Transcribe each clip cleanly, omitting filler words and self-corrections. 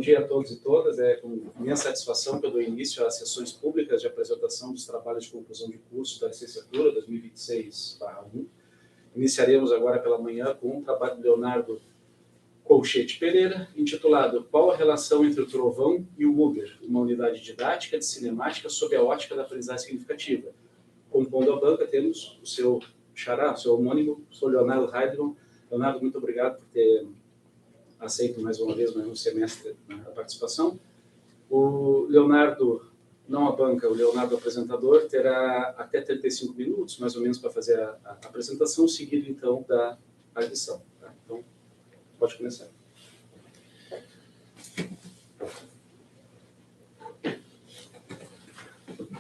dia a todos e todas. É com minha satisfação que eu dou início às sessões públicas de apresentação dos trabalhos de conclusão de curso da licenciatura 2026/1. Iniciaremos agora pela manhã com um trabalho de Leonardo Colchete Pereira, intitulado Qual a relação entre o trovão e o Uber? Uma unidade didática de cinemática sob a ótica da aprendizagem significativa. Compondo a banca temos o seu xará, o seu homônimo, o seu Leonardo Heidmann. Leonardo, muito obrigado por ter aceito mais uma vez, mais um semestre, a participação. O Leonardo, não a banca, o Leonardo apresentador, terá até 35 minutos, mais ou menos, para fazer a apresentação, seguido, então, da lição. Tá? Então, pode começar.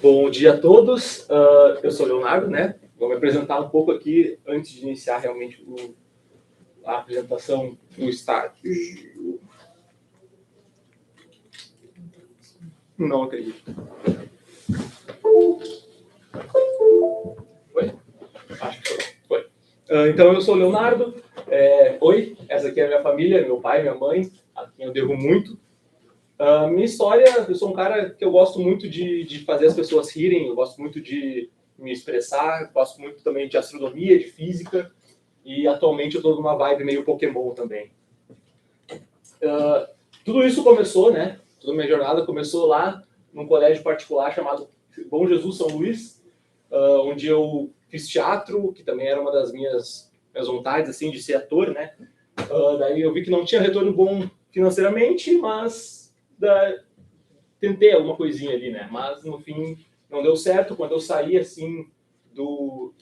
Bom dia a todos, eu sou o Leonardo, né? Vou me apresentar um pouco aqui, antes de iniciar realmente a apresentação do estágio. Não acredito. Foi? Acho que foi. Então, eu sou o Leonardo. Oi, essa aqui é a minha família, meu pai, minha mãe, a quem eu devo muito. Minha história, eu sou um cara que eu gosto muito de fazer as pessoas rirem, eu gosto muito de me expressar, gosto muito também de astronomia, de física, e atualmente eu estou numa vibe meio Pokémon também. Tudo isso começou, né? Toda a minha jornada começou lá num colégio particular chamado Bom Jesus São Luís, onde eu fiz teatro, que também era uma das minhas vontades, assim, de ser ator, né? Daí eu vi que não tinha retorno bom financeiramente, mas tentei alguma coisinha ali, né? Mas no fim não deu certo. Quando eu saí, assim, do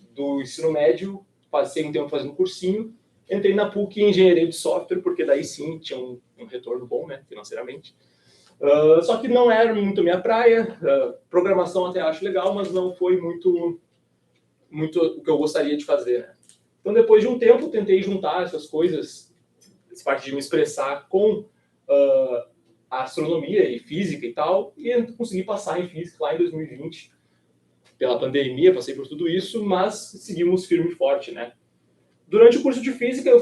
ensino médio, passei um tempo fazendo cursinho, entrei na PUC em engenharia de software, porque daí sim tinha um retorno bom, né, financeiramente. Só que não era muito minha praia. Programação até acho legal, mas não foi muito o que eu gostaria de fazer, né? Então, depois de um tempo, tentei juntar essas coisas, essa parte de me expressar com a astronomia e física e tal, e consegui passar em física lá em 2020. Pela pandemia, passei por tudo isso, mas seguimos firme e forte, né? Durante o curso de física, eu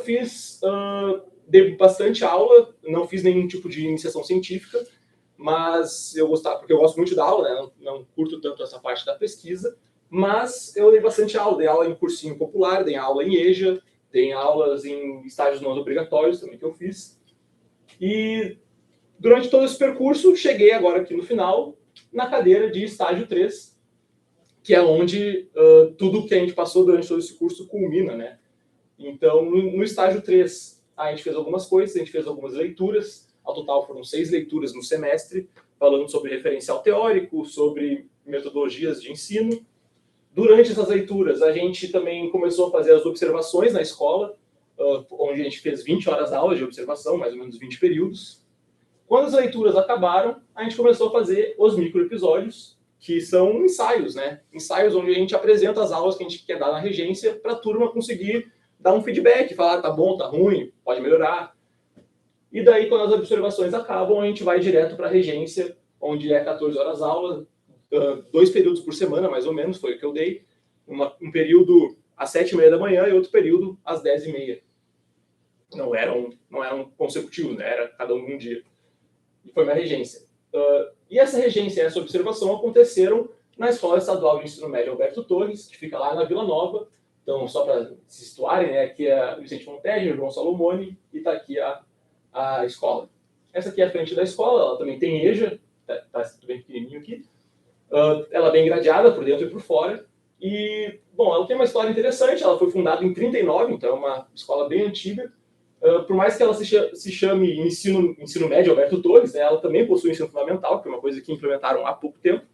dei bastante aula, não fiz nenhum tipo de iniciação científica, mas eu gostava, porque eu gosto muito da aula, né? Não curto tanto essa parte da pesquisa, mas eu dei bastante aula, dei aula em cursinho popular, dei aula em EJA, dei aulas em estágios não obrigatórios também que eu fiz. E durante todo esse percurso, cheguei agora aqui no final, na cadeira de estágio 3, que é onde tudo que a gente passou durante todo esse curso culmina, né? Então, no estágio 3, a gente fez algumas coisas, a gente fez algumas leituras, ao total foram 6 leituras no semestre, falando sobre referencial teórico, sobre metodologias de ensino. Durante essas leituras, a gente também começou a fazer as observações na escola, onde a gente fez 20 horas aulas de observação, mais ou menos 20 períodos. Quando as leituras acabaram, a gente começou a fazer os microepisódios, que são ensaios, né? Ensaios onde a gente apresenta as aulas que a gente quer dar na regência para a turma conseguir dar um feedback, falar tá bom, tá ruim, pode melhorar. E daí, quando as observações acabam, a gente vai direto para a regência, onde é 14 horas aula, 2 períodos por semana, mais ou menos, foi o que eu dei. Um período às 7h30 da manhã e outro período às 10h30. Não eram consecutivos, né? Era cada um dia. E foi minha regência. E essa regência e essa observação aconteceram na Escola Estadual de Ensino Médio Alberto Torres, que fica lá na Vila Nova. Então, só para se situarem, né, aqui é o Vicente Montejo, o João Salomone, e está aqui a escola. Essa aqui é a frente da escola, ela também tem EJA, está bem pequenininho aqui. Ela é bem gradeada por dentro e por fora. E, bom, ela tem uma história interessante, ela foi fundada em 1939, então é uma escola bem antiga. Por mais que ela se chame Ensino Médio Alberto Torres, né, ela também possui ensino fundamental, que é uma coisa que implementaram há pouco tempo.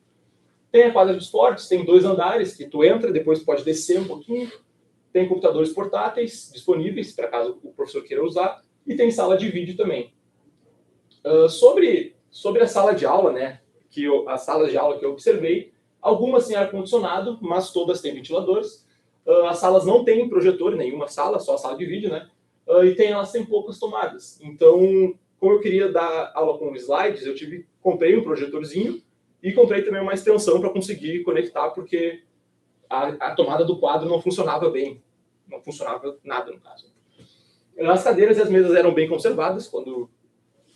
Tem a quadra de esportes, tem 2 andares, que tu entra, depois tu pode descer um pouquinho. Tem computadores portáteis disponíveis, para caso o professor queira usar. E tem sala de vídeo também. Sobre a sala de aula, né, as salas de aula que eu observei, algumas têm ar-condicionado, mas todas têm ventiladores. As salas não têm projetor, nenhuma sala, só a sala de vídeo, né? E elas têm poucas tomadas. Então, como eu queria dar aula com slides, eu comprei um projetorzinho e comprei também uma extensão para conseguir conectar, porque a tomada do quadro não funcionava bem. Não funcionava nada, no caso. As cadeiras e as mesas eram bem conservadas, pelo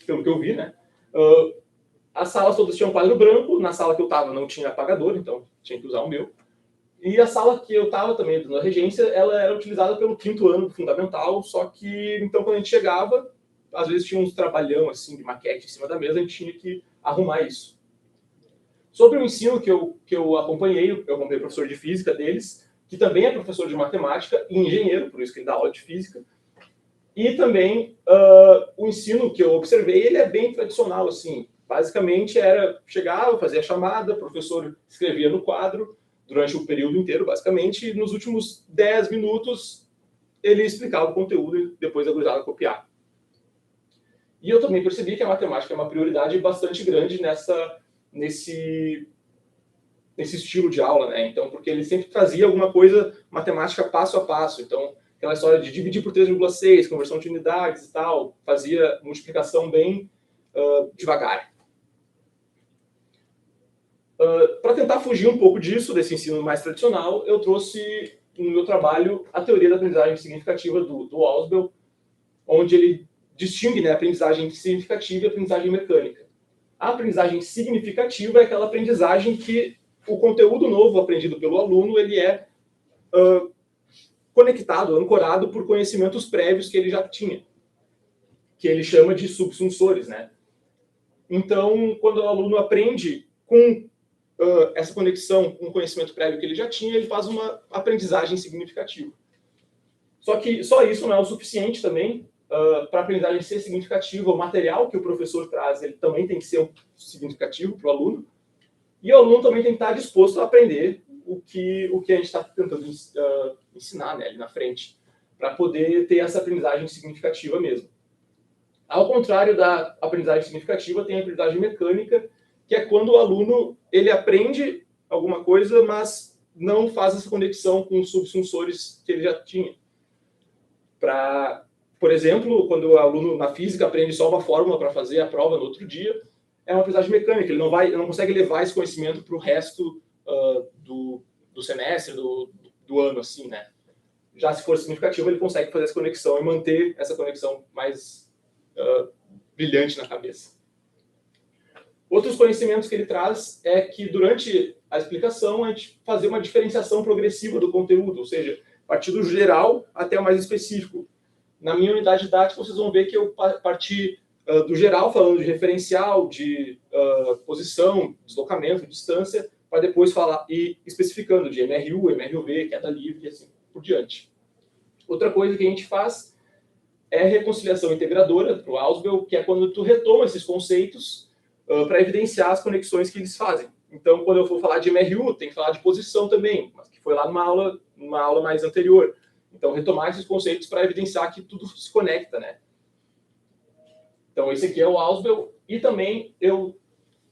que eu vi, né? As salas todas tinham quadro branco, na sala que eu estava não tinha apagador, então tinha que usar o meu. E a sala que eu estava também, na regência, ela era utilizada pelo 5º ano do fundamental, só que, então, quando a gente chegava, às vezes tinha uns trabalhão, assim, de maquete em cima da mesa, a gente tinha que arrumar isso. Sobre o ensino que eu acompanhei, eu acompanhei o professor de física deles, que também é professor de matemática e engenheiro, por isso que ele dá aula de física. E também o ensino que eu observei, ele é bem tradicional, assim. Basicamente era, chegava, fazia a chamada, o professor escrevia no quadro, durante o período inteiro, basicamente, e nos últimos 10 minutos ele explicava o conteúdo e depois a gurizada copiar. E eu também percebi que a matemática é uma prioridade bastante grande nesse estilo de aula, né? Então, porque ele sempre trazia alguma coisa matemática passo a passo. Então, aquela história de dividir por 3,6, conversão de unidades e tal, fazia multiplicação bem devagar. Para tentar fugir um pouco disso, desse ensino mais tradicional, eu trouxe no meu trabalho a teoria da aprendizagem significativa do Ausubel, onde ele distingue, né, a aprendizagem significativa e a aprendizagem mecânica. A aprendizagem significativa é aquela aprendizagem que o conteúdo novo aprendido pelo aluno ele é conectado, ancorado por conhecimentos prévios que ele já tinha, que ele chama de subsunsores, né? Então, quando o aluno aprende com essa conexão com o conhecimento prévio que ele já tinha, ele faz uma aprendizagem significativa. Só que só isso não é o suficiente também. Para a aprendizagem ser significativa, o material que o professor traz ele também tem que ser significativo para o aluno. E o aluno também tem que estar disposto a aprender o que a gente está tentando ensinar, né, ali na frente, para poder ter essa aprendizagem significativa mesmo. Ao contrário da aprendizagem significativa, tem a aprendizagem mecânica, que é quando o aluno ele aprende alguma coisa, mas não faz essa conexão com os subsunsores que ele já tinha. Por exemplo, quando o aluno na física aprende só uma fórmula para fazer a prova no outro dia, é uma aprendizagem mecânica, ele não consegue levar esse conhecimento para o resto do semestre, do ano, assim, né? Já se for significativo, ele consegue fazer essa conexão e manter essa conexão mais brilhante na cabeça. Outros conhecimentos que ele traz é que durante a explicação a gente fazer uma diferenciação progressiva do conteúdo, ou seja, partir do geral até o mais específico. Na minha unidade didática, vocês vão ver que eu parti do geral, falando de referencial, de posição, deslocamento, distância, para depois falar e especificando de MRU, MRUV, queda livre e assim por diante. Outra coisa que a gente faz é reconciliação integradora para o Ausubel, que é quando tu retoma esses conceitos para evidenciar as conexões que eles fazem. Então, quando eu for falar de MRU, tem que falar de posição também, mas que foi lá numa aula mais anterior. Então, retomar esses conceitos para evidenciar que tudo se conecta, né? Então, esse aqui é o Ausubel. E também eu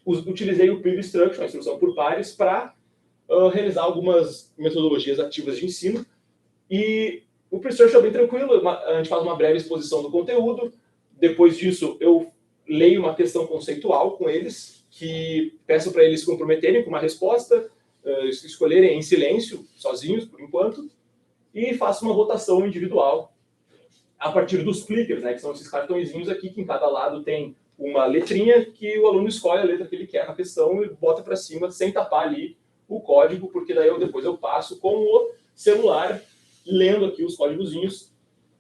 utilizei o Peer Instruction, a instrução por pares, para realizar algumas metodologias ativas de ensino. E o Peer Instruction é bem tranquilo, a gente faz uma breve exposição do conteúdo. Depois disso, eu leio uma questão conceitual com eles, que peço para eles se comprometerem com uma resposta, escolherem em silêncio, sozinhos, por enquanto, e faço uma votação individual a partir dos clickers, né, que são esses cartõezinhos aqui, que em cada lado tem uma letrinha que o aluno escolhe a letra que ele quer na questão e bota para cima, sem tapar ali o código, porque daí depois eu passo com o celular, lendo aqui os códigozinhos,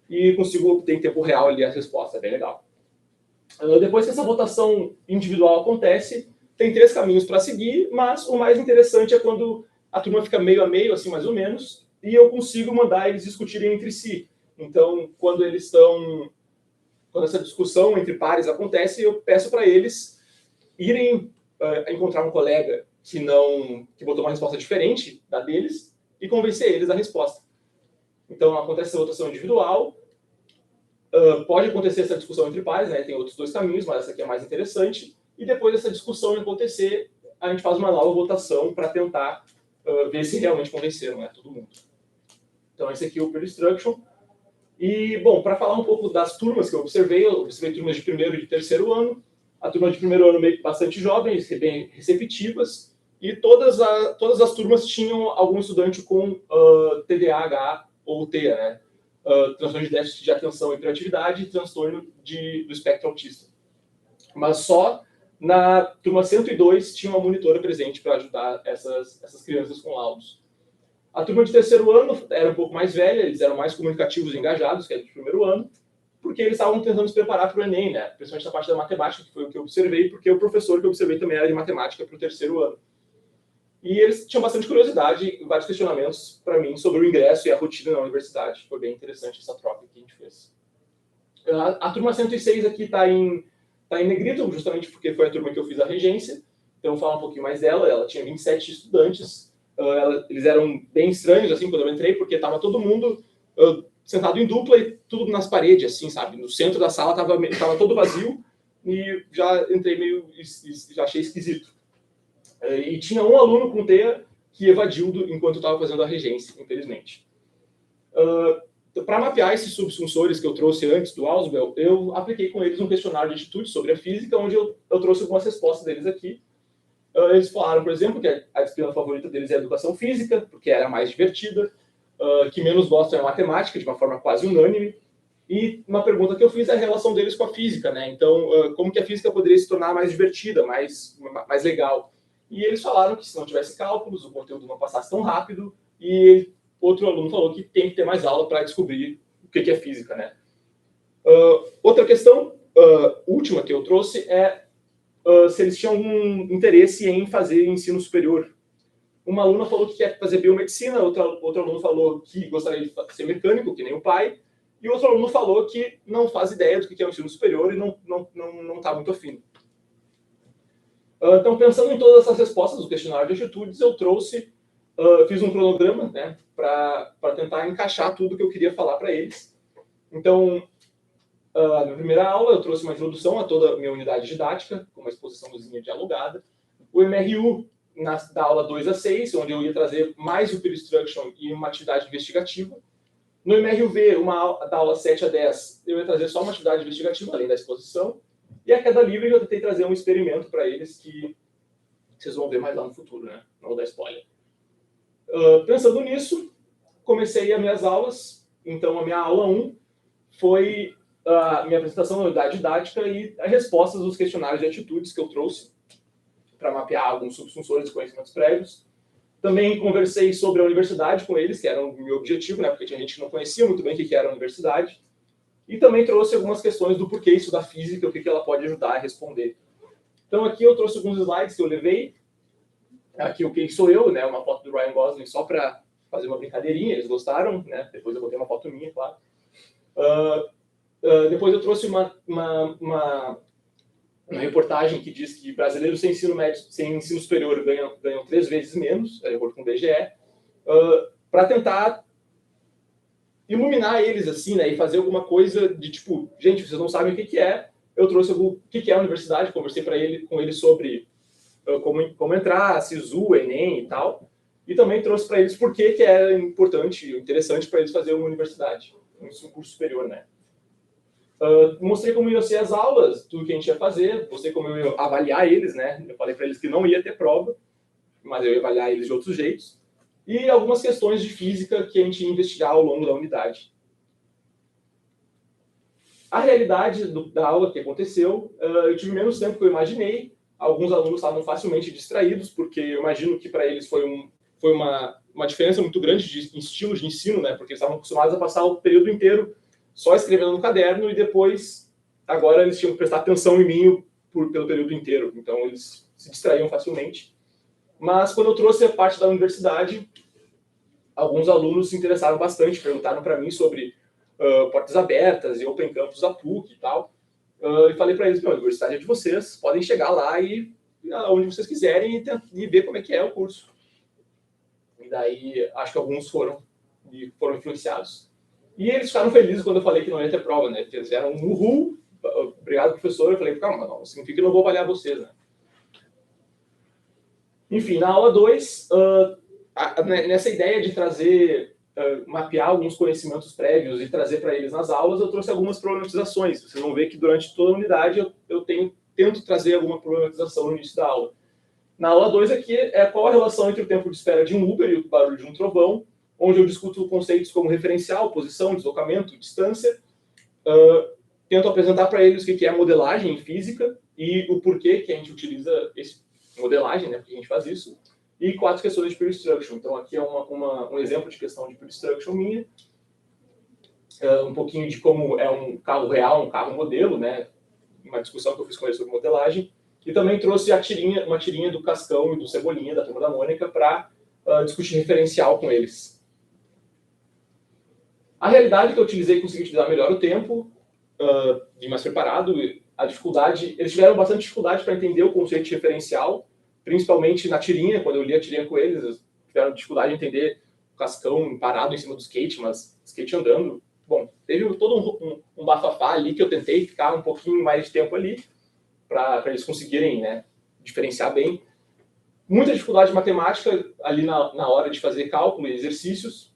e consigo obter em tempo real ali a resposta, é bem legal. Depois que essa votação individual acontece, tem 3 caminhos para seguir, mas o mais interessante é quando a turma fica meio a meio, assim, mais ou menos, e eu consigo mandar eles discutirem entre si. Então, quando essa discussão entre pares acontece, eu peço para eles irem encontrar um colega que botou uma resposta diferente da deles e convencer eles da resposta. Então, acontece essa votação individual. Pode acontecer essa discussão entre pares, né? Tem outros 2 caminhos, mas essa aqui é mais interessante. E depois dessa discussão acontecer, a gente faz uma nova votação para tentar ver se realmente convenceram, né, todo mundo. Então, esse aqui é o Peer Instruction. E, bom, para falar um pouco das turmas que eu observei turmas de 1º e de 3º ano. A turma de 1º ano meio bastante jovens, bem receptivas, e todas as turmas tinham algum estudante com TDAH ou TEA, né? Transtorno de déficit de atenção e hiperatividade e transtorno do espectro autista. Mas só Na turma 102 tinha uma monitora presente para ajudar essas crianças com laudos. A turma de terceiro ano era um pouco mais velha, eles eram mais comunicativos e engajados, que era do primeiro ano, porque eles estavam tentando se preparar para o Enem, né? Principalmente na parte da matemática, que foi o que eu observei, porque o professor que eu observei também era de matemática para o terceiro ano. E eles tinham bastante curiosidade e vários questionamentos para mim sobre o ingresso e a rotina na universidade. Foi bem interessante essa troca que a gente fez. A turma 106 aqui está em negrito, justamente porque foi a turma que eu fiz a regência. Então, vou falar um pouquinho mais dela. Ela tinha 27 estudantes. Eles eram bem estranhos, assim, quando eu entrei, porque estava todo mundo sentado em dupla e tudo nas paredes, assim, sabe? No centro da sala estava todo vazio e já entrei meio... já achei esquisito. E tinha um aluno com TEA que evadiu enquanto eu estava fazendo a regência, infelizmente. Para mapear esses subsunsores que eu trouxe antes do Ausubel, eu apliquei com eles um questionário de atitude sobre a física, onde eu trouxe algumas respostas deles aqui. Eles falaram, por exemplo, que a disciplina favorita deles é a educação física, porque era a mais divertida, que menos gostam é a matemática, de uma forma quase unânime. E uma pergunta que eu fiz é a relação deles com a física, né? Então, como que a física poderia se tornar mais divertida, mais legal? E eles falaram que se não tivesse cálculos, o conteúdo não passasse tão rápido, e outro aluno falou que tem que ter mais aula para descobrir o que é física, né? Outra questão, última que eu trouxe, é se eles tinham algum interesse em fazer ensino superior. Uma aluna falou que quer fazer biomedicina, outro aluno falou que gostaria de ser mecânico, que nem o pai, e outro aluno falou que não faz ideia do que é o ensino superior e não está muito afim. Então, pensando em todas essas respostas do questionário de atitudes, eu fiz um cronograma, né, para tentar encaixar tudo que eu queria falar para eles. Então, na primeira aula, eu trouxe uma introdução a toda a minha unidade didática, com uma exposiçãozinha dialogada. O MRU, da aula 2 a 6, onde eu ia trazer mais o Peer Instruction e uma atividade investigativa. No MRUV, da aula 7 a 10, eu ia trazer só uma atividade investigativa, além da exposição. E a queda livre, eu tentei trazer um experimento para eles que vocês vão ver mais lá no futuro, né? Não vou dar spoiler. Pensando nisso, comecei as minhas aulas. Então, a minha aula 1 foi a minha apresentação da unidade didática e as respostas dos questionários de atitudes que eu trouxe para mapear alguns subsunsores de conhecimentos prévios. Também conversei sobre a universidade com eles, que era o meu objetivo, né? Porque tinha gente que não conhecia muito bem o que era a universidade. E também trouxe algumas questões do porquê isso da física, o que ela pode ajudar a responder. Então, aqui eu trouxe alguns slides que eu levei. Aqui o Quem Sou Eu, né? Uma foto do Ryan Gosling só para fazer uma brincadeirinha, eles gostaram, né? Depois eu botei uma foto minha, claro. Depois eu trouxe uma reportagem que diz que brasileiros sem ensino médio, sem ensino superior ganham 3 vezes menos, de acordo com o IBGE, para tentar iluminar eles, assim, né, e fazer alguma coisa de tipo, gente, vocês não sabem o que é, eu trouxe o que é a universidade, conversei com eles sobre como entrar, SISU, Enem e tal, e também trouxe para eles por que é importante, interessante para eles fazerem uma universidade, um curso superior, né. Mostrei como iam ser as aulas, tudo que a gente ia fazer, mostrei como eu ia avaliar eles, né, eu falei para eles que não ia ter prova, mas eu ia avaliar eles de outros jeitos, e algumas questões de física que a gente ia investigar ao longo da unidade. A realidade da aula que aconteceu, eu tive menos tempo que eu imaginei. Alguns alunos estavam facilmente distraídos, porque eu imagino que para eles foi uma diferença muito grande de estilos de ensino, né? Porque eles estavam acostumados a passar o período inteiro só escrevendo no caderno e depois, agora eles tinham que prestar atenção em mim pelo período inteiro. Então, eles se distraíam facilmente. Mas, quando eu trouxe a parte da universidade, alguns alunos se interessaram bastante, perguntaram para mim sobre portas abertas e Open Campus da PUC e tal. E falei para eles, a universidade é de vocês, podem chegar lá e onde vocês quiserem e ver como é que é o curso. E daí, acho que alguns foram influenciados. E eles ficaram felizes quando eu falei que não ia ter prova, né? Eles fizeram um uhul, obrigado, professor. Eu falei, calma, não significa que eu não vou avaliar vocês, né? Enfim, na aula 2, nessa ideia de trazer, mapear alguns conhecimentos prévios e trazer para eles nas aulas, eu trouxe algumas problematizações. Vocês vão ver que durante toda a unidade eu tento trazer alguma problematização no início da aula. Na aula 2 aqui é qual a relação entre o tempo de espera de um Uber e o barulho de um trovão, onde eu discuto conceitos como referencial, posição, deslocamento, distância. Tento apresentar para eles o que é modelagem em física e o porquê que a gente utiliza esse modelagem, né, porque a gente faz isso, e 4 questões de Pure Instruction. Então, aqui é um exemplo de questão de Pure Instruction minha, um pouquinho de como é um carro real, um carro modelo, né, uma discussão que eu fiz com ele sobre modelagem, e também trouxe uma tirinha do Cascão e do Cebolinha, da Turma da Mônica, para discutir referencial com eles. A realidade que eu utilizei, consegui utilizar melhor o tempo, vim mais preparado, a dificuldade, eles tiveram bastante dificuldade para entender o conceito de referencial, principalmente na tirinha, quando eu li a tirinha com eles, eles tiveram dificuldade de entender o Cascão parado em cima do skate, mas skate andando. Bom, teve todo um bafafá ali que eu tentei ficar um pouquinho mais de tempo ali, para eles conseguirem, né, diferenciar bem. Muita dificuldade de matemática ali na hora de fazer cálculo e exercícios,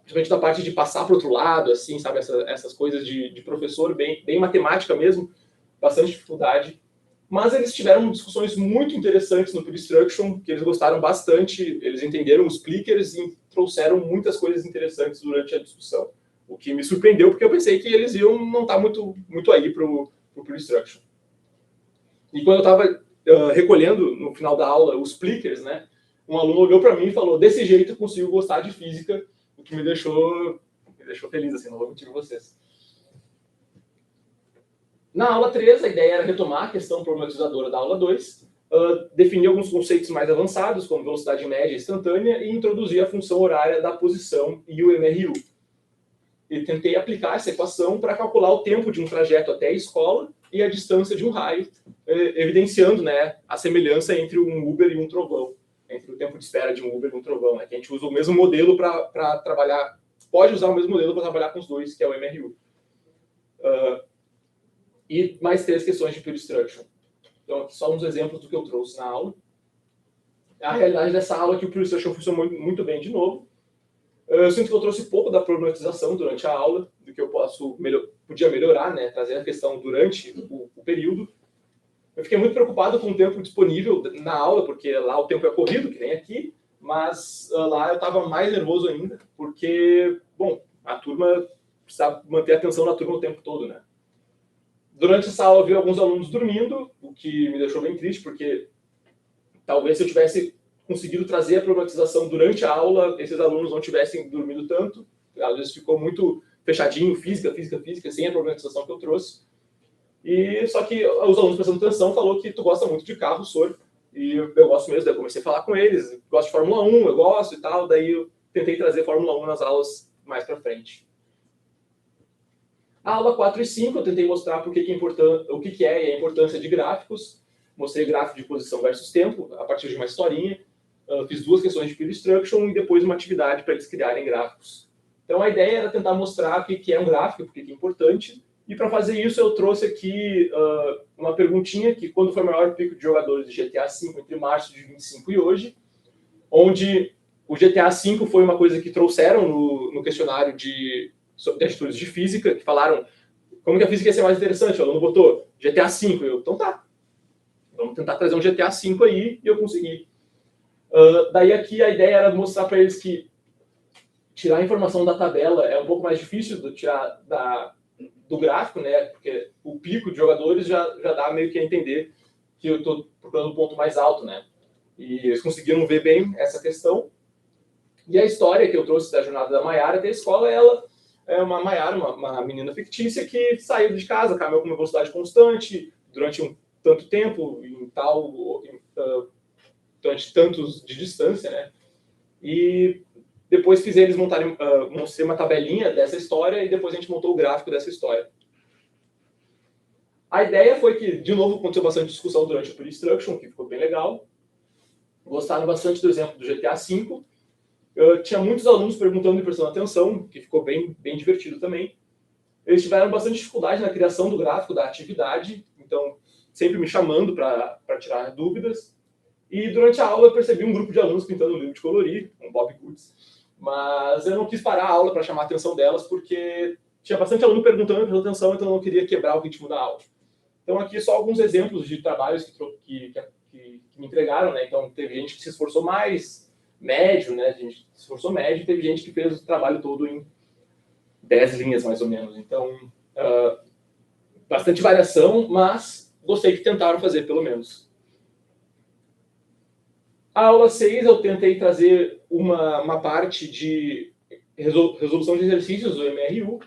principalmente da parte de passar para o outro lado, assim, sabe, essas coisas de professor, bem matemática mesmo, bastante dificuldade. Mas eles tiveram discussões muito interessantes no Pure Instruction, que eles gostaram bastante, eles entenderam os clickers e trouxeram muitas coisas interessantes durante a discussão. O que me surpreendeu, porque eu pensei que eles iam não estar muito aí para o Pure Instruction. E quando eu estava recolhendo, no final da aula, os clickers, né, um aluno olhou para mim e falou: desse jeito eu consigo gostar de física, o que me deixou feliz, assim, não vou mentir com vocês. Na aula 3, a ideia era retomar a questão problematizadora da aula 2, definir alguns conceitos mais avançados, como velocidade média instantânea, e introduzir a função horária da posição e o MRU. E tentei aplicar essa equação para calcular o tempo de um trajeto até a escola e a distância de um raio, evidenciando, né, a semelhança entre um Uber e um trovão, entre o tempo de espera de um Uber e um trovão, né, que a gente usa o mesmo modelo para trabalhar, pode usar o mesmo modelo para trabalhar com os dois, que é o MRU. E mais 3 questões de Pure Instruction. Então, aqui só uns exemplos do que eu trouxe na aula. A realidade dessa aula é que o Pure Instruction funcionou muito bem de novo. Eu sinto que eu trouxe pouco da problematização durante a aula, do que eu podia melhorar, né, trazer a questão durante o período. Eu fiquei muito preocupado com o tempo disponível na aula, porque lá o tempo é corrido, que nem aqui, mas lá eu estava mais nervoso ainda, porque, bom, a turma precisava manter a atenção na turma o tempo todo, né. Durante essa aula eu vi alguns alunos dormindo, o que me deixou bem triste, porque talvez se eu tivesse conseguido trazer a problematização durante a aula, esses alunos não tivessem dormido tanto. Às vezes ficou muito fechadinho, física, sem a problematização que eu trouxe. E só que os alunos prestando atenção falou que tu gosta muito de carro, Sor, e eu gosto mesmo. Daí eu comecei a falar com eles, gosto de Fórmula 1, eu gosto e tal. Daí eu tentei trazer Fórmula 1 nas aulas mais para frente. A aula 4 e 5 eu tentei mostrar o que é e a importância de gráficos. Mostrei gráfico de posição versus tempo, a partir de uma historinha. Fiz 2 questões de Pure Instruction e depois uma atividade para eles criarem gráficos. Então a ideia era tentar mostrar o que é um gráfico, porque é importante. E para fazer isso eu trouxe aqui uma perguntinha, que quando foi o maior pico de jogadores de GTA V entre março de 25 e hoje, onde o GTA V foi uma coisa que trouxeram no questionário de atitudes de física, que falaram como que a física ia ser mais interessante. O aluno botou GTA V, então tá, vamos tentar trazer um GTA V aí, e eu consegui. Daí aqui a ideia era mostrar para eles que tirar a informação da tabela é um pouco mais difícil do tirar do gráfico, né? Porque o pico de jogadores já dá meio que a entender que eu estou procurando um ponto mais alto, né? E eles conseguiram ver bem essa questão. E a história que eu trouxe da jornada da Mayara até a escola, ela é uma Mayara, uma menina fictícia que saiu de casa, caminhou com uma velocidade constante durante um tanto tempo, durante tantos de distância, né? E depois fiz eles mostrei uma tabelinha dessa história e depois a gente montou o gráfico dessa história. A ideia foi que, de novo, aconteceu bastante discussão durante o Pure Instruction, que ficou bem legal. Gostaram bastante do exemplo do GTA V. Tinha muitos alunos perguntando e prestando atenção, que ficou bem divertido também. Eles tiveram bastante dificuldade na criação do gráfico da atividade, então sempre me chamando para tirar dúvidas. E durante a aula eu percebi um grupo de alunos pintando um livro de colorir, um Bob Goods, mas eu não quis parar a aula para chamar a atenção delas, porque tinha bastante aluno perguntando e prestando atenção, então eu não queria quebrar o ritmo da aula. Então aqui só alguns exemplos de trabalhos que me entregaram, né? Então teve gente que se esforçou mais, médio, né? A gente se esforçou médio, e teve gente que fez o trabalho todo em 10 linhas, mais ou menos. Então, bastante variação, mas gostei que tentaram fazer, pelo menos. A aula 6 eu tentei trazer uma parte de resolução de exercícios do MRU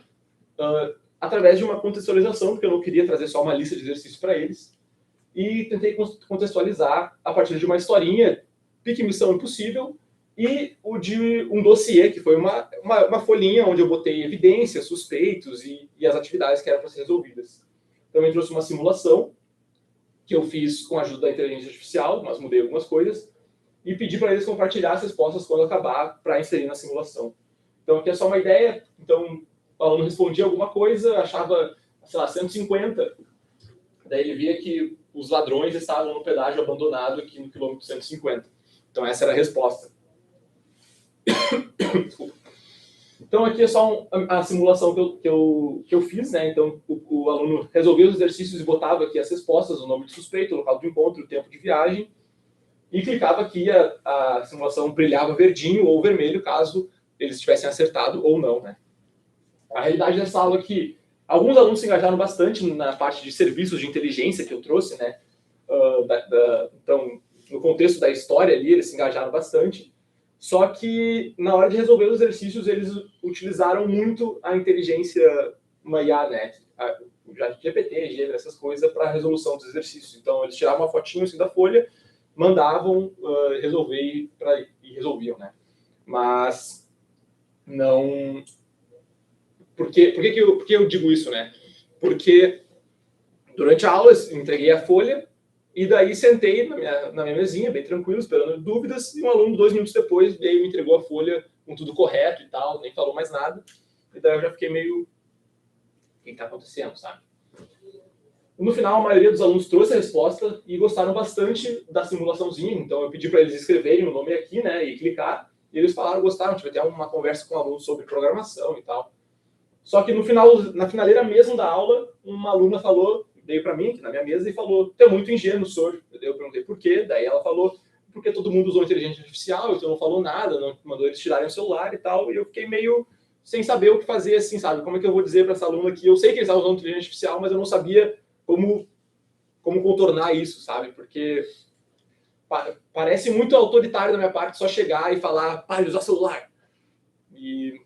através de uma contextualização, porque eu não queria trazer só uma lista de exercícios para eles. E tentei contextualizar a partir de uma historinha, pique Missão Impossível, e o de um dossiê, que foi uma folhinha onde eu botei evidências, suspeitos e as atividades que eram para ser resolvidas. Também trouxe uma simulação, que eu fiz com a ajuda da inteligência artificial, mas mudei algumas coisas, e pedi para eles compartilhar as respostas quando acabar para inserir na simulação. Então, aqui é só uma ideia. Então, o aluno respondia alguma coisa, achava, sei lá, 150. Daí ele via que os ladrões estavam no pedágio abandonado aqui no quilômetro 150. Então, essa era a resposta. Desculpa. Então, aqui é só a simulação que eu fiz, né? Então, o aluno resolvia os exercícios e botava aqui as respostas, o nome do suspeito, o local do encontro, o tempo de viagem, e clicava aqui, a simulação brilhava verdinho ou vermelho, caso eles tivessem acertado ou não, né? A realidade dessa aula é que alguns alunos se engajaram bastante na parte de serviços de inteligência que eu trouxe, né? Então, no contexto da história ali, eles se engajaram bastante. Só que, na hora de resolver os exercícios, eles utilizaram muito a inteligência, uma IA, né? O GPT, Gênero, essas coisas, para a resolução dos exercícios. Então, eles tiravam uma fotinho assim da folha, mandavam resolver e resolviam, né? Mas não... Por que eu digo isso, né? Porque durante a aula eu entreguei a folha e daí sentei na minha mesinha, bem tranquilo, esperando dúvidas, e um aluno, 2 minutos depois, veio e me entregou a folha com tudo correto e tal, nem falou mais nada. E daí eu já fiquei meio... O que está acontecendo, sabe? No final, a maioria dos alunos trouxe a resposta e gostaram bastante da simulaçãozinha. Então, eu pedi para eles escreverem o nome aqui, né, e clicar. E eles falaram, gostaram. Tive até uma conversa com o aluno sobre programação e tal. Só que no final, na finaleira mesmo da aula, uma aluna falou, veio para mim, aqui na minha mesa, e falou, tu é muito ingênuo, senhor. Eu perguntei por quê. Daí ela falou, porque todo mundo usou inteligência artificial, então não falou nada, não mandou eles tirarem o celular e tal. E eu fiquei meio sem saber o que fazer, assim, sabe? Como é que eu vou dizer para essa aluna que eu sei que eles estavam usando inteligência artificial, mas eu não sabia como contornar isso, sabe? Porque parece muito autoritário da minha parte só chegar e falar, pare de usar celular. E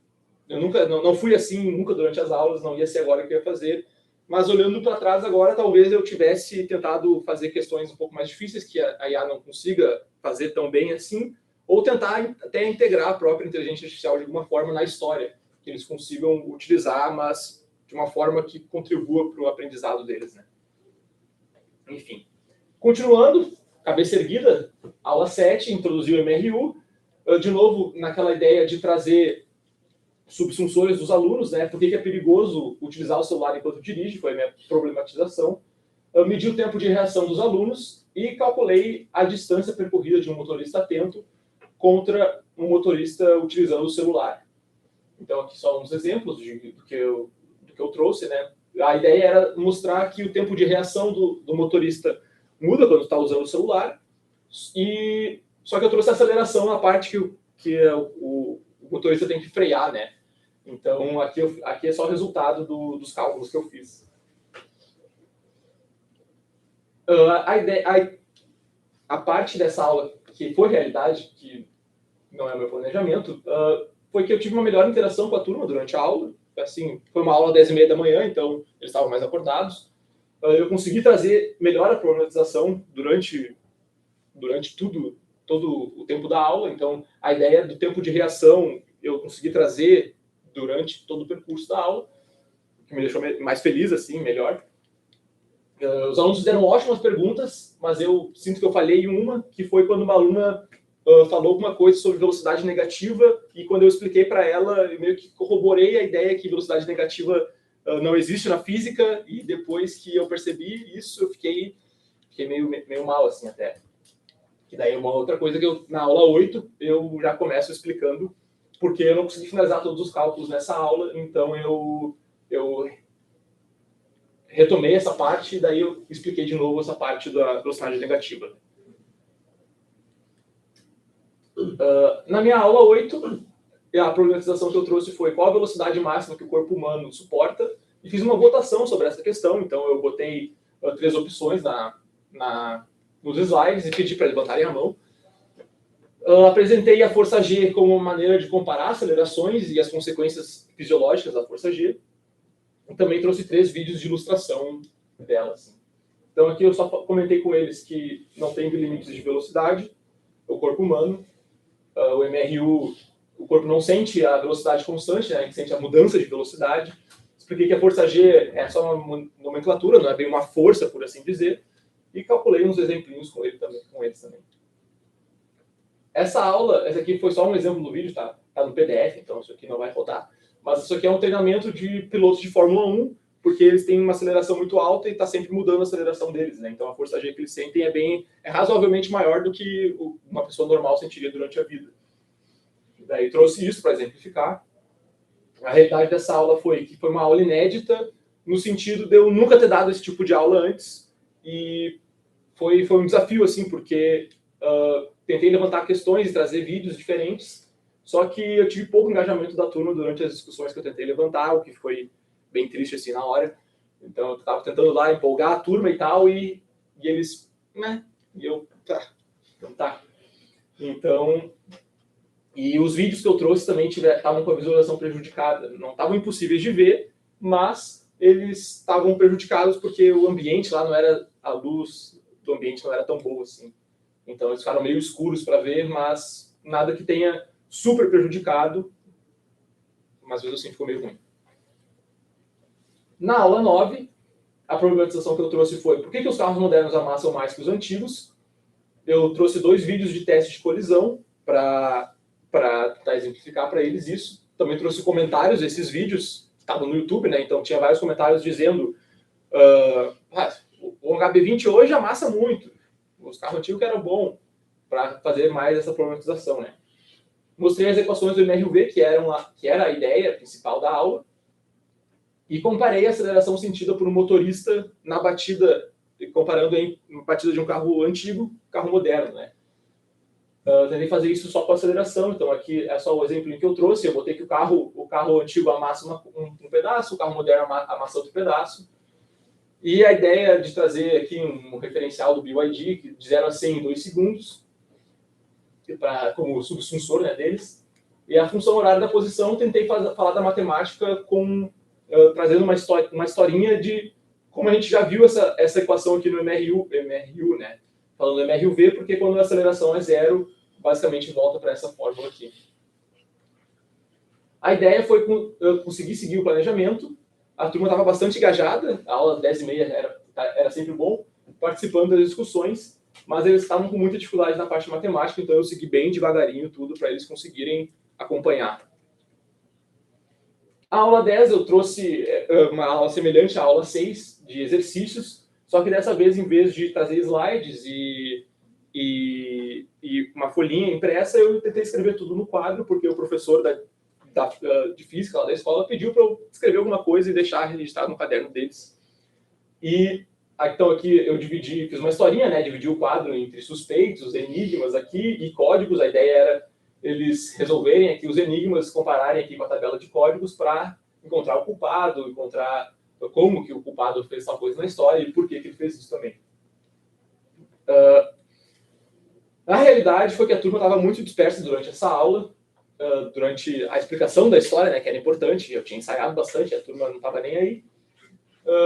eu nunca, não fui assim, nunca durante as aulas, não ia ser agora que eu ia fazer. Mas olhando para trás agora, talvez eu tivesse tentado fazer questões um pouco mais difíceis que a IA não consiga fazer tão bem assim, ou tentar até integrar a própria inteligência artificial de alguma forma na história, que eles consigam utilizar, mas de uma forma que contribua para o aprendizado deles, né? Enfim. Continuando, cabeça erguida, aula 7, introduziu o MRU. De novo, naquela ideia de trazer subfunções dos alunos, né? Por que é perigoso utilizar o celular enquanto dirige, foi a minha problematização. Eu medi o tempo de reação dos alunos e calculei a distância percorrida de um motorista atento contra um motorista utilizando o celular. Então, aqui só uns exemplos do que eu trouxe, né? A ideia era mostrar que o tempo de reação do motorista muda quando está usando o celular, só que eu trouxe a aceleração na parte que o motorista tem que frear, né? Então, aqui é só o resultado dos cálculos que eu fiz. A parte dessa aula que foi realidade, que não é o meu planejamento, foi que eu tive uma melhor interação com a turma durante a aula. Assim, foi uma aula às 10h30 da manhã, então eles estavam mais acordados. Eu consegui trazer melhor a problematização durante todo o tempo da aula. Então, a ideia do tempo de reação eu consegui trazer durante todo o percurso da aula, o que me deixou mais feliz, assim, melhor. Os alunos fizeram ótimas perguntas, mas eu sinto que eu falhei em uma, que foi quando uma aluna falou alguma coisa sobre velocidade negativa, e quando eu expliquei para ela, eu meio que corroborei a ideia que velocidade negativa não existe na física, e depois que eu percebi isso, eu fiquei meio mal, assim, até. Que daí é uma outra coisa que na aula 8, eu já começo explicando porque eu não consegui finalizar todos os cálculos nessa aula, então eu retomei essa parte e daí eu expliquei de novo essa parte da velocidade negativa. Na minha aula 8, a problematização que eu trouxe foi qual a velocidade máxima que o corpo humano suporta, e fiz uma votação sobre essa questão. Então eu botei 3 opções nos slides e pedi para levantarem a mão. Apresentei a força G como uma maneira de comparar acelerações e as consequências fisiológicas da força G. E também trouxe 3 vídeos de ilustração delas. Então aqui eu só comentei com eles que não tem limites de velocidade, o corpo humano, o MRU, o corpo não sente a velocidade constante, né? A gente sente a mudança de velocidade. Expliquei que a força G é só uma nomenclatura, não é bem uma força, por assim dizer. E calculei uns exemplinhos com eles também. Essa aula, essa aqui foi só um exemplo do vídeo, tá no PDF, então isso aqui não vai rodar. Mas isso aqui é um treinamento de pilotos de Fórmula 1, porque eles têm uma aceleração muito alta e está sempre mudando a aceleração deles, né? Então a força G que eles sentem é razoavelmente maior do que uma pessoa normal sentiria durante a vida. Daí trouxe isso para exemplificar. A realidade dessa aula foi que foi uma aula inédita, no sentido de eu nunca ter dado esse tipo de aula antes, e foi um desafio, assim, porque tentei levantar questões e trazer vídeos diferentes, só que eu tive pouco engajamento da turma durante as discussões que eu tentei levantar, o que foi bem triste, assim, na hora. Então eu estava tentando lá empolgar a turma e tal, e eles, né, e eu, tá. Então, e os vídeos que eu trouxe também estavam com a visualização prejudicada. Não estavam impossíveis de ver, mas eles estavam prejudicados porque o ambiente lá não era, a luz do ambiente não era tão boa assim. Então eles ficaram meio escuros para ver, mas nada que tenha super prejudicado, mas mesmo assim ficou meio ruim. Na aula 9, a problematização que eu trouxe foi por que os carros modernos amassam mais que os antigos. Eu trouxe 2 vídeos de teste de colisão para exemplificar para eles isso. Também trouxe comentários desses vídeos, estavam no YouTube, né? Então tinha vários comentários dizendo o HB20 hoje amassa muito, os carros antigos que eram bom, para fazer mais essa problematização, né? Mostrei as equações do MRV, que era a ideia principal da aula, e comparei a aceleração sentida por um motorista na batida, comparando a batida de um carro antigo, carro moderno, né? Tentei fazer isso só com aceleração, então aqui é só o exemplo que eu trouxe. Eu botei que o carro antigo amassa um pedaço, o carro moderno amassa outro pedaço. E a ideia de trazer aqui um referencial do BYD, que de 0 a 100 em 2 segundos, como subsunsor, né, deles. E a função horária da posição, tentei falar da matemática trazendo uma historinha de como a gente já viu essa equação aqui no MRU, né? Falando do MRV, porque quando a aceleração é 0, basicamente volta para essa fórmula aqui. A ideia foi eu conseguir seguir o planejamento. A turma estava bastante engajada, a aula 10h30 era sempre bom, participando das discussões, mas eles estavam com muita dificuldade na parte matemática, então eu segui bem devagarinho tudo para eles conseguirem acompanhar. A aula 10 eu trouxe uma aula semelhante à aula 6, de exercícios, só que dessa vez, em vez de trazer slides e uma folhinha impressa, eu tentei escrever tudo no quadro, porque o professor de física lá da escola pediu para eu escrever alguma coisa e deixar registrado no caderno deles. E então aqui eu fiz uma historinha, né? Dividi o quadro entre suspeitos, enigmas aqui e códigos. A ideia era eles resolverem aqui os enigmas, compararem aqui com a tabela de códigos para encontrar o culpado, encontrar como que o culpado fez tal coisa na história e por que ele fez isso também. A realidade foi que a turma estava muito dispersa durante essa aula, durante a explicação da história, né, que era importante. Eu tinha ensaiado bastante, a turma não estava nem aí.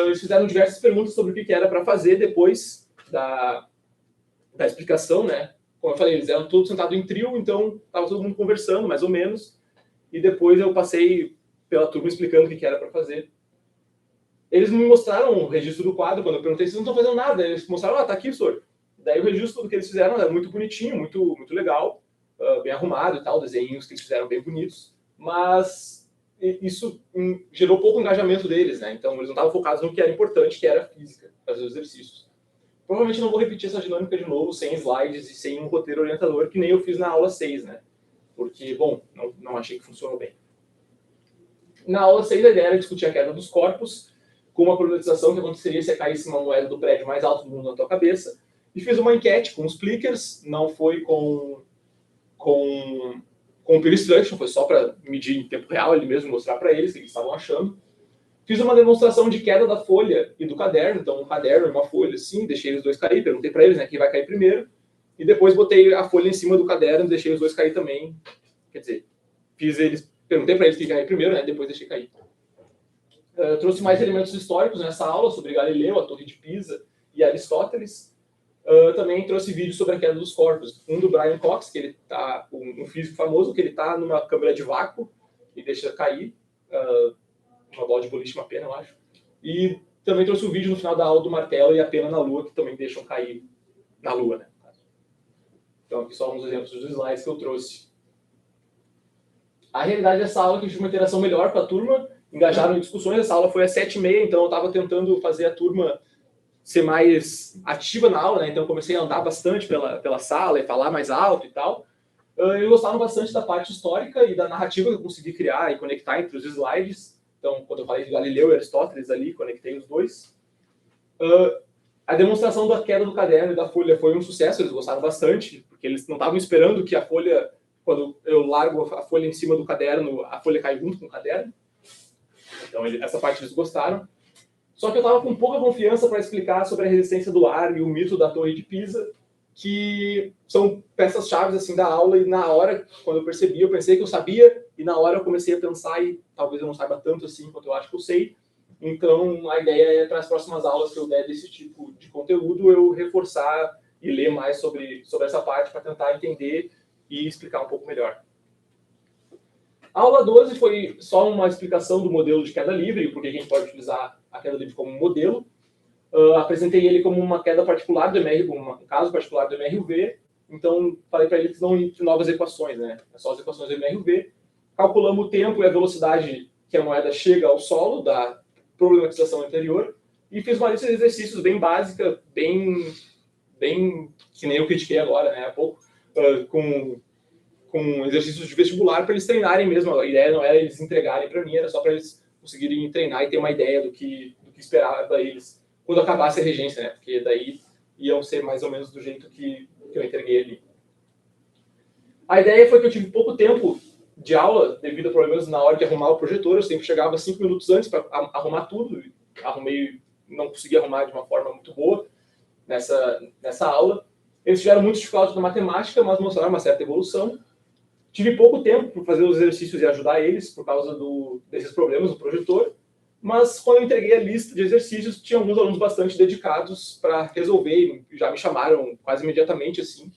Eles fizeram diversas perguntas sobre o que era para fazer depois da explicação, né? Como eu falei, eles eram todos sentados em trio, então estava todo mundo conversando, mais ou menos. E depois eu passei pela turma explicando o que era para fazer. Eles me mostraram o registro do quadro, quando eu perguntei, vocês não estão fazendo nada. Eles mostraram, tá aqui, senhor. Daí o registro do que eles fizeram era muito bonitinho, muito legal, bem arrumado e tal, desenhos que eles fizeram bem bonitos. Mas isso gerou pouco engajamento deles, né? Então eles não estavam focados no que era importante, que era a física, fazer os exercícios. Provavelmente não vou repetir essa dinâmica de novo, sem slides e sem um roteiro orientador, que nem eu fiz na aula 6, né? Porque, bom, não achei que funcionou bem. Na aula 6, a ideia era discutir a queda dos corpos, com uma problematização que aconteceria se caísse uma moeda do prédio mais alto do mundo na tua cabeça. E fiz uma enquete com os clickers, não foi com peer instruction, foi só para medir em tempo real, ele mesmo mostrar para eles o que eles estavam achando. Fiz uma demonstração de queda da folha e do caderno, então um caderno e uma folha, assim, deixei os dois cair, perguntei para eles, né, quem vai cair primeiro, e depois botei a folha em cima do caderno, deixei os dois cair também, quer dizer, perguntei para eles quem ia cair primeiro, né, depois deixei cair. Trouxe mais elementos históricos nessa aula sobre Galileu, a Torre de Pisa e Aristóteles. Também trouxe vídeos sobre a queda dos corpos, um do Brian Cox, que ele tá, um físico famoso, que ele está numa câmara de vácuo e deixa cair, uma bola de boliche, uma pena, eu acho. E também trouxe o vídeo no final da aula do martelo e a pena na Lua, que também deixam cair na Lua, né? Então, aqui só alguns exemplos dos slides que eu trouxe. A realidade dessa aula é que eu tive uma interação melhor com a turma, engajaram em discussões. Essa aula foi às 7h30, então eu estava tentando fazer a turma ser mais ativa na aula, né? Então eu comecei a andar bastante pela sala e falar mais alto e tal. Eu gostava bastante da parte histórica e da narrativa que eu consegui criar e conectar entre os slides. Então, quando eu falei de Galileu e Aristóteles ali, conectei os dois. A demonstração da queda do caderno e da folha foi um sucesso, eles gostaram bastante, porque eles não estavam esperando que a folha, quando eu largo a folha em cima do caderno, a folha cai junto com o caderno. Então, essa parte eles gostaram. Só que eu estava com pouca confiança para explicar sobre a resistência do ar e o mito da Torre de Pisa, que são peças-chave assim, da aula, e na hora, quando eu percebi, eu pensei que eu sabia, e na hora eu comecei a pensar, e talvez eu não saiba tanto assim quanto eu acho que eu sei. Então, a ideia é, para as próximas aulas que eu der desse tipo de conteúdo, eu reforçar e ler mais sobre essa parte para tentar entender e explicar um pouco melhor. A aula 12 foi só uma explicação do modelo de queda livre, porque a gente pode utilizar a queda livre como modelo. Apresentei ele como uma queda particular do MR, um caso particular do MRUV. Então, falei para eles não ir novas equações, né? É só as equações do MRUV. Calculamos o tempo e a velocidade que a moeda chega ao solo da problematização anterior. E fiz uma lista de exercícios bem básica, bem que nem eu critiquei agora, né? Há pouco, com exercícios de vestibular para eles treinarem mesmo. A ideia não era eles entregarem para mim, era só para eles conseguirem treinar e ter uma ideia do que esperava eles quando acabasse a regência, né? Porque daí iam ser mais ou menos do jeito que eu entreguei ali. A ideia foi que eu tive pouco tempo de aula devido a problemas na hora de arrumar o projetor. Eu sempre chegava 5 minutos antes para arrumar tudo. Não consegui arrumar de uma forma muito boa nessa aula. Eles tiveram muitos dificuldades na matemática, mas mostraram uma certa evolução. Tive pouco tempo para fazer os exercícios e ajudar eles por causa desses problemas no projetor. Mas quando eu entreguei a lista de exercícios, tinha alguns alunos bastante dedicados para resolver, e já me chamaram quase imediatamente, assim.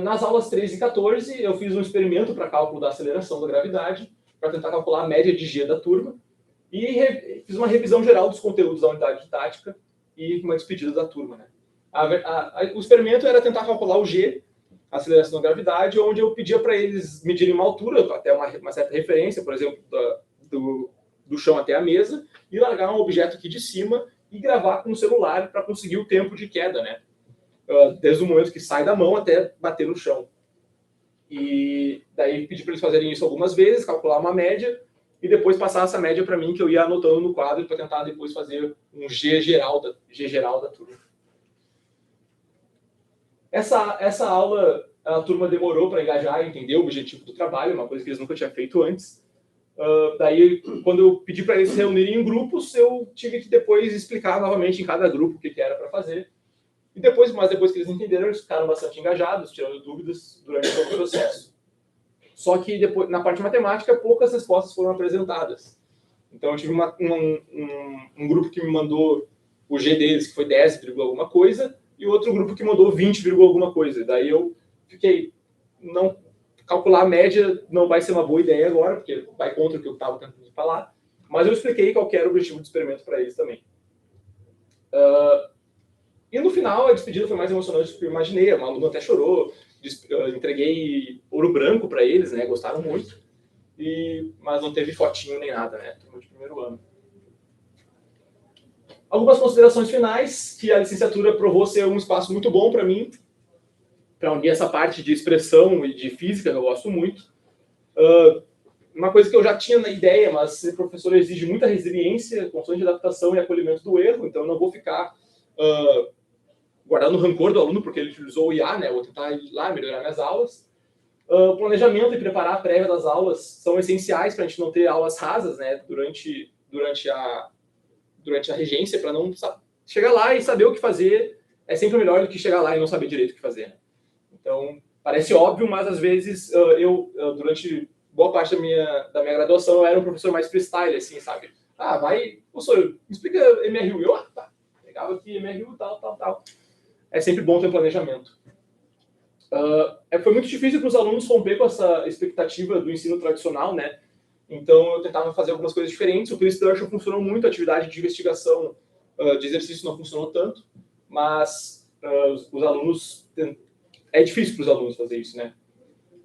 Nas aulas 13 e 14, eu fiz um experimento para cálculo da aceleração da gravidade, para tentar calcular a média de G da turma, e fiz uma revisão geral dos conteúdos da unidade didática e uma despedida da turma, né? O experimento era tentar calcular o G, a aceleração da gravidade, onde eu pedia para eles medirem uma altura, até uma certa referência, por exemplo, do chão até a mesa, e largar um objeto aqui de cima e gravar com o celular para conseguir o tempo de queda, né? Desde o momento que sai da mão até bater no chão. E daí pedi para eles fazerem isso algumas vezes, calcular uma média, e depois passar essa média para mim, que eu ia anotando no quadro para tentar depois fazer um G geral da turma. Essa aula, a turma demorou para engajar e entender o objetivo do trabalho, uma coisa que eles nunca tinham feito antes. Daí, quando eu pedi para eles se reunirem em grupos, eu tive que depois explicar novamente em cada grupo o que era para fazer. Mas depois que eles entenderam, eles ficaram bastante engajados, tirando dúvidas durante todo o processo. Só que depois, na parte matemática, poucas respostas foram apresentadas. Então, eu tive um grupo que me mandou o G deles, que foi 10, alguma coisa, e outro grupo que mandou 20, alguma coisa. Daí eu fiquei... Calcular a média não vai ser uma boa ideia agora, porque vai contra o que eu estava tentando falar, mas eu expliquei qual era o objetivo do experimento para eles também. E no final, a despedida foi mais emocionante do que eu imaginei. Uma aluna até chorou, entreguei ouro branco para eles, né? Gostaram muito, mas não teve fotinho nem nada, né? Turma de primeiro ano. Algumas considerações finais, que a licenciatura provou ser um espaço muito bom para mim, para unir essa parte de expressão e de física, que eu gosto muito. Uma coisa que eu já tinha na ideia, mas ser professor exige muita resiliência, constante adaptação e acolhimento do erro, então eu não vou ficar guardando o rancor do aluno porque ele utilizou o IA, né? Eu vou tentar ir lá melhorar minhas aulas. O planejamento e preparar a prévia das aulas são essenciais para a gente não ter aulas rasas, né, durante a regência, para não chegar lá e saber o que fazer. É sempre melhor do que chegar lá e não saber direito o que fazer. Então, parece óbvio, mas às vezes durante boa parte da minha graduação, eu era um professor mais freestyle, assim, sabe? Professor, me explica MRU. Tá. Pegava aqui MRU, tal. É sempre bom ter um planejamento. Foi muito difícil para os alunos romper com essa expectativa do ensino tradicional, né? Então, eu tentava fazer algumas coisas diferentes. O CRISPR funcionou muito, a atividade de investigação de exercício não funcionou tanto, mas os alunos... É difícil para os alunos fazer isso, né?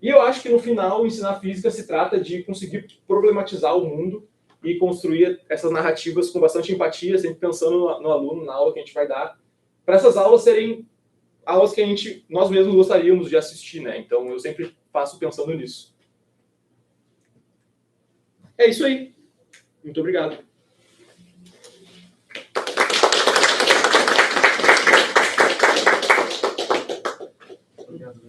E eu acho que, no final, ensinar física se trata de conseguir problematizar o mundo e construir essas narrativas com bastante empatia, sempre pensando no aluno, na aula que a gente vai dar, para essas aulas serem aulas que nós mesmos gostaríamos de assistir, né? Então, eu sempre faço pensando nisso. É isso aí. Muito obrigado.